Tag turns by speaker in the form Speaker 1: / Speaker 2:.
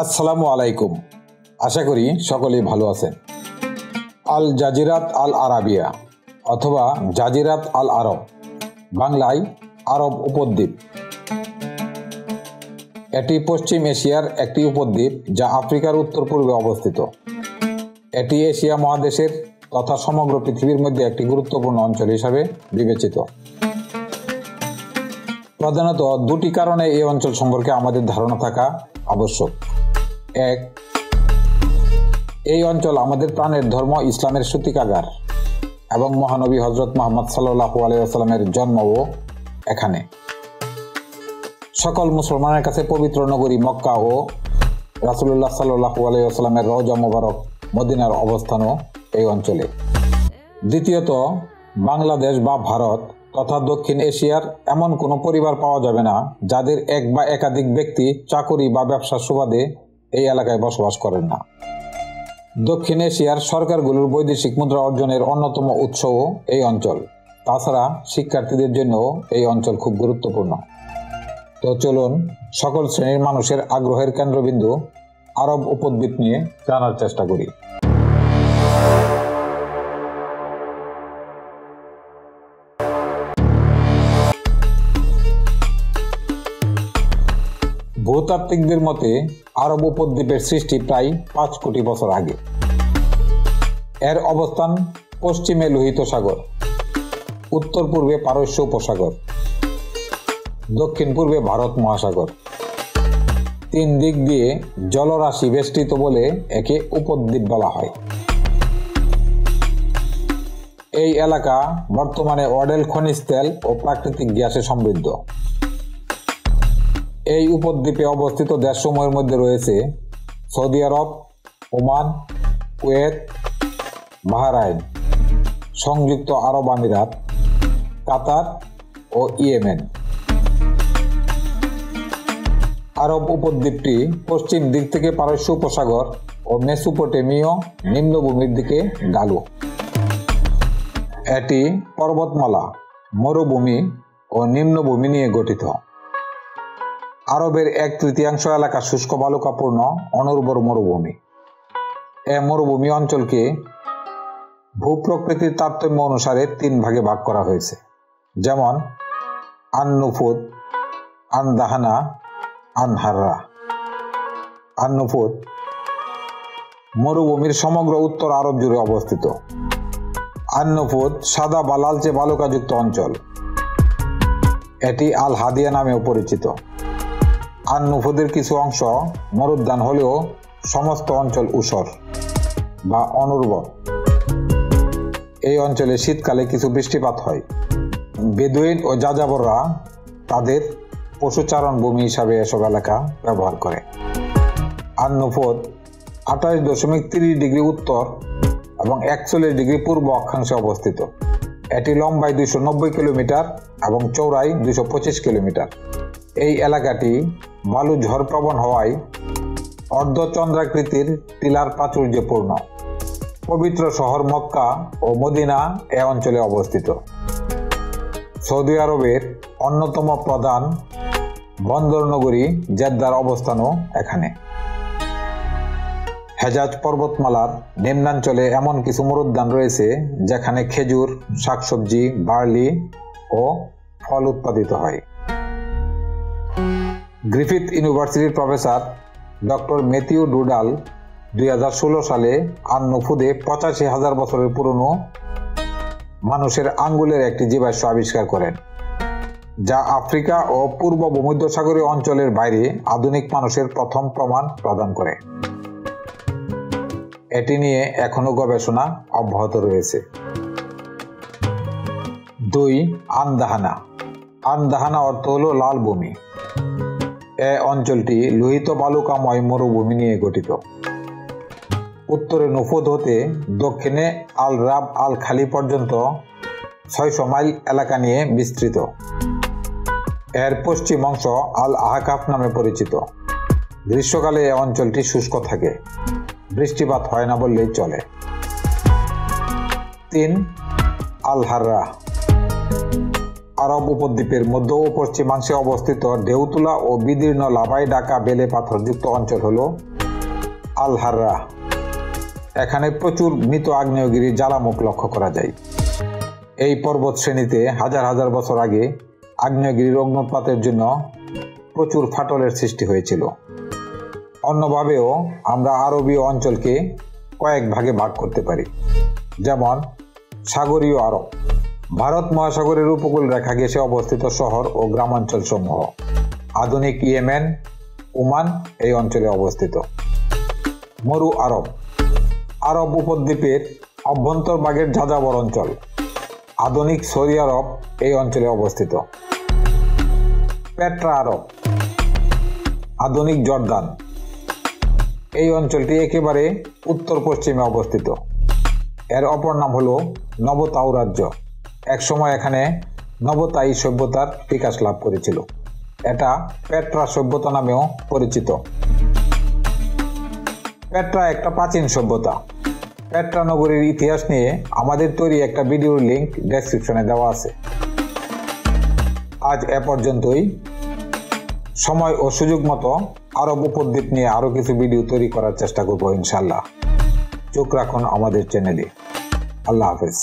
Speaker 1: আসসালামু আলাইকুম। আশা করি সকলেই ভালো আছেন। আল জাজিরাত আল আরাবিয়া অথবা জাজিরাত আল আরব, বাংলায় আরব উপদ্বীপ। এটি পশ্চিম এশিয়ার একটি উপদ্বীপ যা আফ্রিকার উত্তর পূর্বে অবস্থিত। এটি এশিয়া মহাদেশের তথা সমগ্র পৃথিবীর মধ্যে একটি গুরুত্বপূর্ণ অঞ্চল হিসাবে বিবেচিত। প্রধানত দুটি কারণে এই অঞ্চল সম্পর্কে আমাদের ধারণা থাকা আবশ্যক। এক, এই অঞ্চল আমাদের প্রাণের ধর্ম ইসলামের সূতিকাগার এবং মহানবী হযরত মুহাম্মদ সাল্লাল্লাহু আলাইহি ওয়াসাল্লামের জন্মও এখানে। সকল মুসলমানের কাছে পবিত্র নগরী মক্কা ও রাসূলুল্লাহ সাল্লাল্লাহু আলাইহি ওয়াসাল্লামের রওজা মুবারক মদিনার অবস্থানও এই অঞ্চলে। দ্বিতীয়ত, বাংলাদেশ বা ভারত তথা দক্ষিণ এশিয়ার এমন কোনো পরিবার পাওয়া যাবে না যাদের এক বা একাধিক ব্যক্তি চাকুরি বা ব্যবসার সুবাদে এই এলাকায় বসবাস করেন না। দক্ষিণ এশিয়ার সরকারগুলোর বৈদেশিক মুদ্রা অর্জনের অন্যতম উৎসও এই অঞ্চল। তাছাড়া শিক্ষার্থীদের জন্য এই অঞ্চল খুব গুরুত্বপূর্ণ। তো চলুন সকল শ্রেণীর মানুষের আগ্রহের কেন্দ্রবিন্দু আরব উপদ্বীপ নিয়ে জানার চেষ্টা করি। ভূতাত্ত্বিকদের মতে আরব উপদ্বীপের সৃষ্টি প্রায় 5 কোটি বছর আগে। এর অবস্থান পশ্চিমে লোহিত সাগর, উত্তর পূর্বে পারস্য উপসাগর, দক্ষিণ পূর্বে ভারত মহাসাগর। 3 দিক দিয়ে জলরাশি বেষ্টিত বলে একে উপদ্বীপ বলা হয়। এই এলাকা বর্তমানে অডেল খনিজ তেল ও প্রাকৃতিক গ্যাসে সমৃদ্ধ। এই উপদ্বীপে অবস্থিত দেশসমূহের মধ্যে রয়েছে সৌদি আরব, ওমান, কুয়েত, বাহরাইন, সংযুক্ত আরব আমিরাত, কাতার ও ইয়েমেন। আরব উপদ্বীপটি পশ্চিম দিক থেকে পারস্য উপসাগর ও মেসোপটেমীয় নিম্নভূমির দিকে ঢালু। এটি পর্বতমালা, মরুভূমি ও নিম্নভূমি নিয়ে গঠিত। আরবের 1/3 এলাকা শুষ্ক বালুকাপূর্ণ অনুর্বর মরুভূমি। এ মরুভূমি অঞ্চলকে ভূপ্রকৃতির তারতম্য অনুসারে 3 ভাগে ভাগ করা হয়েছে, যেমন আন-নুফুদ, আন-দাহানা, আন-হাররা। আন-নুফুদ মরুভূমির সমগ্র উত্তর আরব জুড়ে অবস্থিত। আন-নুফুদ সাদা বা লালচে বালুকাযুক্ত অঞ্চল। এটি আল হাদিয়া নামেও পরিচিত। আন-নুফুদের কিছু অংশ মরুদ্যান হলেও সমস্ত অঞ্চল ঊষর বা অনুর্বর। এই অঞ্চলে শীতকালে কিছু বৃষ্টিপাত হয়। বেদুইন ও যাযাবররা তাদের পশুচারণ ভূমি হিসাবে এসব এলাকা ব্যবহার করে। আন-নুফুদ 28.30 ডিগ্রি উত্তর এবং 41 ডিগ্রি পূর্ব অক্ষাংশে অবস্থিত। এটি লম্বায় 290 কিলোমিটার এবং চৌড়ায় 225 কিলোমিটার। এই এলাকাটি বালু ঝড়প্রবণ হওয়ায় অর্ধচন্দ্রাকৃতির টিলার প্রাচুর্যপূর্ণ। পবিত্র শহর মক্কা ও মদিনা এ অঞ্চলে অবস্থিত। সৌদি আরবের অন্যতম প্রধান বন্দর নগরী জেদ্দার অবস্থানও এখানে। হেজাজ পর্বতমালার নিম্নাঞ্চলে এমন কিছু মরুদ্যান রয়েছে যেখানে খেজুর, শাকসবজি, বার্লি ও ফল উৎপাদিত হয়। গ্রিফিথ ইউনিভার্সিটির প্রফেসর ডক্টর ম্যাথিউ ডুডাল 2016 সালে আন-নুফুদে 85,000 বছরের পুরনো মানুষের আঙ্গুলের একটি জীবাশ্ম আবিষ্কার করেন, যা আফ্রিকা ও পূর্ব ভূমধ্যসাগরীয় অঞ্চলের বাইরে আধুনিক মানুষের প্রথম প্রমাণ প্রদান করে। এটি নিয়ে এখনো গবেষণা অব্যাহত রয়েছে। 2. আন-দাহানা। আন-দাহানা অর্থ হলো লাল ভূমি। এ অঞ্চলটি লোহিত বালুকাময় মরুভূমি নিয়ে গঠিত। উত্তরে নুফুদ হতে দক্ষিণে আল রাব আল খালি পর্যন্ত 600 মাইল এলাকা নিয়ে বিস্তৃত। এর পশ্চিম অংশ আল আহকাফ নামে পরিচিত। গ্রীষ্মকালে এ অঞ্চলটি শুষ্ক থাকে, বৃষ্টিপাত হয় না বললেই চলে। 3. আল হাররা। আরব উপদ্বীপের মধ্য ও পশ্চিমাংশে অবস্থিত ঢেউতুলা ও বিদীর্ণ লাভায় ঢাকা বেলে পাথরযুক্ত অঞ্চল হল আল হাররা। এখানে প্রচুর মৃত আগ্নেয়গিরির জ্বালামুখ লক্ষ্য করা যায়। এই পর্বত শ্রেণীতে হাজার হাজার বছর আগে আগ্নেয়গিরির অগ্নুৎপাতের জন্য প্রচুর ফাটলের সৃষ্টি হয়েছিল। অন্যভাবেও আমরা আরবীয় অঞ্চলকে কয়েক ভাগে ভাগ করতে পারি, যেমন সাগরীয় আরব, ভারত মহাসাগরের উপকূল রেখা ঘেঁষে অবস্থিত শহর ও গ্রামাঞ্চল সমূহ। আধুনিক ইয়েমেন, ওমান এই অঞ্চলে অবস্থিত। মরু আরব, আরব উপদ্বীপের অভ্যন্তরভাগের যাযাবর অঞ্চল। আধুনিক সৌদি আরব এই অঞ্চলে অবস্থিত। পেট্রা আরব, আধুনিক জর্দান। এই অঞ্চলটি একেবারে উত্তর পশ্চিমে অবস্থিত। এর অপর নাম হল নবতাউ রাজ্য। একসময় এখানে নবতাই সভ্যতার বিকাশ লাভ করেছিল। এটা পেট্রা সভ্যতা নামেও পরিচিত। পেট্রা একটা প্রাচীন সভ্যতা। পেট্রা নগরীর ইতিহাস নিয়ে আমাদের তৈরি একটা ভিডিওর লিংক ডেসক্রিপশনে দেওয়া আছে। আজ এ পর্যন্তই। সময় ও সুযোগ মতো আরব উপদ্বীপ নিয়ে আরো কিছু ভিডিও তৈরি করার চেষ্টা করব ইনশাআল্লাহ। চোখ রাখুন আমাদের চ্যানেলে। আল্লাহ হাফেজ।